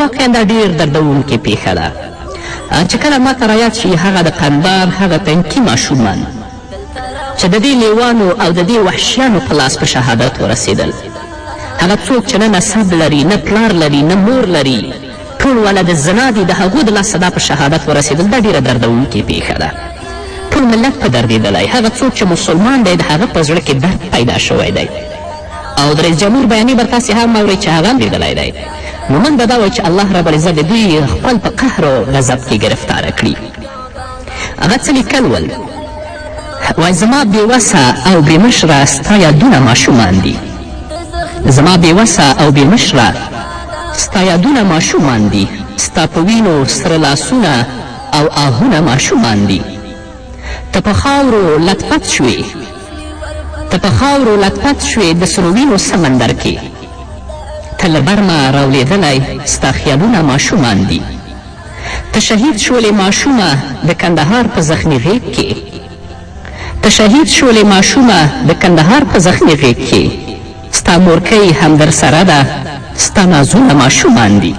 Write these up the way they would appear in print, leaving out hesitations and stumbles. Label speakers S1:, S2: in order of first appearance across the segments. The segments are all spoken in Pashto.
S1: واقعا دا ډېر دردونکې پیښه ده چې کله ما ته رایاد شي هغه د قندهار هغه تنکي ماشومان چې د دې لیوانو او د دې وحشیانو په لاس په شهادت ورسېدل. هغه څوک چې نه نسب لري، نه پلار لري، نه مور لري، ټول والا د زنا دي، د هغو د لاسه دا په شهادت ورسېدل. دا ډېره دردونکې پیښه ده. ټول ملت په دردېدلی. هغه څوک چې مسلمان دی د هغه په زړه کې درد پیدا شوی دی. او د رئیس جمهور بیانیې به تاسې هم اورئ چې هغه هم لیدلی دی. نو موږ به دا وایو چې الله رب العزت د دوی خپل په قهر او غضب کې ګرفتاره کړي. هغه څه لیکل ول، وایي زما بېوسه او بېمشره ستا یادونه ماشومان دي. زما بېوسه او بېمشره ستا یادونه ماشومان دي. ستا په وینو سره لاسونه او آهونه ماشومان دي. ته په خاورو لطپت شوې، ته په خاورو لطپت شوې د سرو وینو سمندر کې. ته له برمه راولېدلی ستا خیالونه ماشومان دي. ته شهید شولې ماشومه د کندهار په زخمي غیږ کې. ته شهید شولې ماشومه د کندهار په زخمي غیږ کې. ستا مورکۍ هم در سره ده، ستا نازونه ماشومان دي.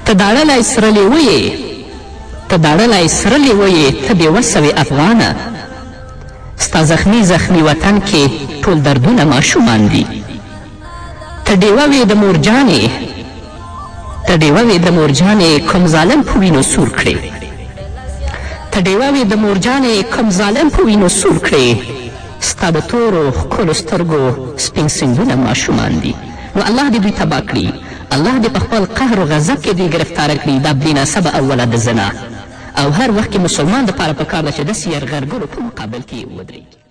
S1: ته داړلی سره لیوه یې، ته داړلی سره لیوه یې، ته بېوسه وې افغانه. ستا زخمي وطن کې ټول دردونه ماشومان دي. ته ډیوه وې د مورجانې، ته ډیوه وې د مورجانې کوم ظالم په وینو سور کړې. ته ډیوه وې د مورجانې کوم ظالم په وینو سور کړې. ستا د تورو ښکلو سترګو سپین سیندونه ماشومان دي. نو الله دې دوی تباه کړي. الله دې په خپل قهر و غضب کې دوی ګرفتاره کړي. دا بېنسبه اوله د زنا. او هر وخت کې مسلمان دپاره پکار ده چې داسې یرغلګرو په مقابل کې ودرېږي.